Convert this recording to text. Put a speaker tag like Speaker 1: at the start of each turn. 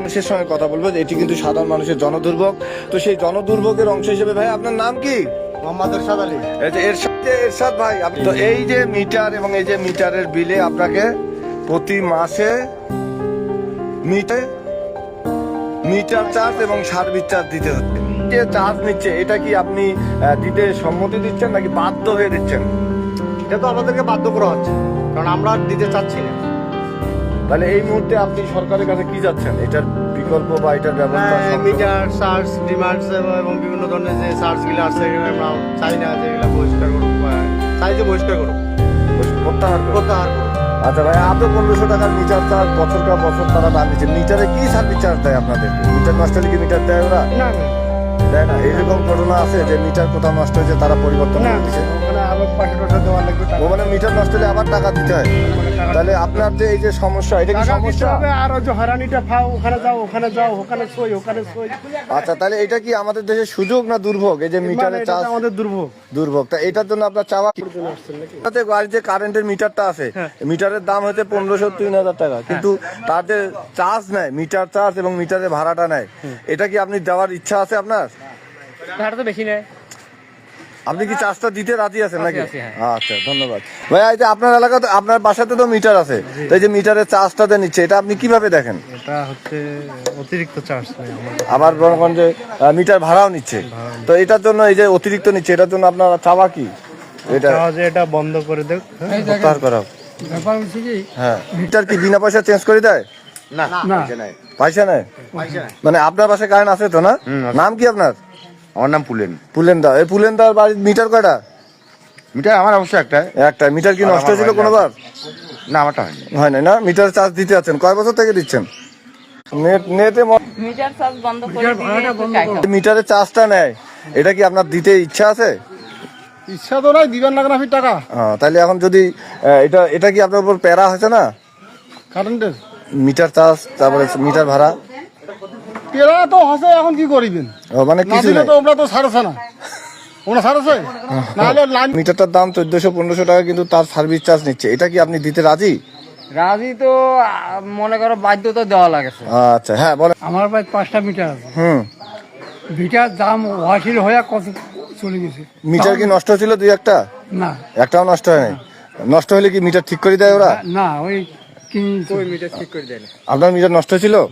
Speaker 1: মানুষের সঙ্গে কথা বলবো, এটি কিন্তু সাধারণ মানুষের জনদুর্ভোগ। তো সেই জনদুর্ভোগের অংশ হিসেবে ভাই আপনার নাম কি?
Speaker 2: মোহাম্মদ এরশাদ আলী।
Speaker 1: এরশাদ ভাই, তো এই যে মিটার এবং এই যে মিটারের বিলে আপনাকে প্রতি মাসে মিটার চার্জ এবং সার্ভিস চার্জ দিতে হচ্ছে। যে চার্জ নিচ্ছে এটা কি আপনি দিতে সম্মতি দিচ্ছেন নাকি বাধ্য হয়ে দিচ্ছেন?
Speaker 2: এটা তো আমাদেরকে বাধ্য করা হচ্ছে, কারণ আমরা দিতে চাচ্ছি না।
Speaker 1: তাহলে এই মুহূর্তে আপনি সরকারের কাছে কি যাচ্ছেন, এটার বিকল্প বা এটার ব্যবস্থা?
Speaker 2: মিটার চার্জ, ডিমান্ড এবং বিভিন্ন ধরনের যে চার্জগুলো আছে আমরা চাই না যে এগুলো বহিষ্কার করুক, চাই যে বহিষ্কার করুক, প্রত্যাহার করুক।
Speaker 1: আচ্ছা ভাই, আপনি 1500 টাকার মিটার চার্জ বছর পর বছর তারা দাম দিচ্ছে, মিটারে কি সার্ভিস চার্জ দেয় আপনাদের? মিটার নষ্ট হলে কি মিটার দেয় ওরা?
Speaker 2: না
Speaker 1: দেয় না। এরকম ঘটনা আছে যে মিটার কোথাও নষ্ট হয়েছে তারা পরিবর্তন করে দিচ্ছে,
Speaker 2: ওখানে আবার 500 দেওয়া লাগবে।
Speaker 1: ও মানে মিটার নষ্ট হলে আবার টাকা দিতে হয়। তাহলে আপনার যে এই যে সমস্যা, এটা কি সমস্যা?
Speaker 2: আর যে হয়রানিটা পাও, ওখানে যাও ওখানে সই।
Speaker 1: আচ্ছা, তাহলে এটা কি আমাদের দেশের সুযোগ না দুর্ভোগ? এই যে মিটারের চার্জ
Speaker 2: আমাদের দুর্ভোগ।
Speaker 1: তা এটার জন্য আপনার চাওয়া কি? গাড়ির যে কারেন্টের মিটারটা আছে, মিটারের দাম হচ্ছে 1500-3000 টাকা, কিন্তু তাদের চার্জ নেয়, মিটার চার্জ এবং মিটারের ভাড়াটা নেয়। এটা কি আপনি দেওয়ার ইচ্ছা আছে আপনার?
Speaker 2: ভাড়া তো বেশি নেয়।
Speaker 1: আপনি কি চার্জটা দিতে রাজি আছেন নাকি? আচ্ছা, ধন্যবাদ ভাইয়া। এই যে আপনার এলাকাতে, আপনার বাসাতে তো মিটার আছে, তো এই যে মিটারের চার্জটা নিচ্ছে, এটা আপনি কিভাবে দেখেন?
Speaker 2: এটা হচ্ছে অতিরিক্ত চার্জ নেয়।
Speaker 1: আবার বলবেন যে মিটার ভাড়াও নিচ্ছে, তো এটার জন্য এই যে অতিরিক্ত নিচ্ছে, এটার জন্য আপনারা চাওয়া কি?
Speaker 2: এটা বন্ধ করে দেখ,
Speaker 1: প্রত্যাহার করা।
Speaker 2: ব্যাপার হচ্ছে কি,
Speaker 1: হ্যাঁ, মিটার কি বিনা পয়সা চেঞ্জ করে দেয়?
Speaker 2: না
Speaker 1: পয়সা নেয়। মানে আপনার বাসায় কারেন্ট আছে তো না? নাম কি আপনার?
Speaker 3: আমার নাম পুলেন।
Speaker 1: পুলেনদা। এই পুলেনদার বাড়ির মিটার কয়টা?
Speaker 3: মিটার আমার অবশ্য একটা।
Speaker 1: মিটার কি নষ্ট হয়েছিল কোনোবার?
Speaker 3: না, আমারটা হয়নি।
Speaker 1: হয় না। মিটার চার্জ দিতে আছেন, কয় বছর থেকে দিচ্ছেন? নেটে
Speaker 4: মিটার চার্জ বন্ধ করে দিয়ে
Speaker 1: মিটারের চার্জটা নেয়, এটা কি আপনার দিতে ইচ্ছা আছে?
Speaker 2: ইচ্ছা তো নাই, দিবেন না কেন টাকা?
Speaker 1: তাহলে এখন যদি এটা কি আপনার উপর প্যারা হয়েছে না?
Speaker 2: কারেন্টের
Speaker 1: মিটার চার্জ, তারপরে মিটার ভাড়া
Speaker 2: পেরা তো হসে, এখন কি করিবেন?
Speaker 1: মানে কিছু নাই।
Speaker 2: তো আমরা তো ছাড়ছে না, ওনা ছাড়ছে না হলে লাইন।
Speaker 1: মিটারটার দাম 1400-1500 টাকা, কিন্তু তার সার্ভিস চার্জ নিচ্ছে, এটা কি আপনি দিতে রাজি?
Speaker 5: রাজি তো মনে করো বাধ্যতা দেওয়া লাগেছে।
Speaker 1: আচ্ছা, হ্যাঁ বলেন।
Speaker 5: আমার ভাই 5টা মিটার আছে। মিটার দাম ওয়াশিল হয়ে কত চলে গেছে।
Speaker 1: মিটার কি নষ্ট হয়েছিল দুই একটা?
Speaker 5: না,
Speaker 1: একটাও নষ্ট হয় নাই। নষ্ট হলে কি মিটার ঠিক করে দেয় ওরা?
Speaker 5: না ওই মিটার ঠিক করে দেয় না।
Speaker 1: আপনার মিটার নষ্ট ছিল?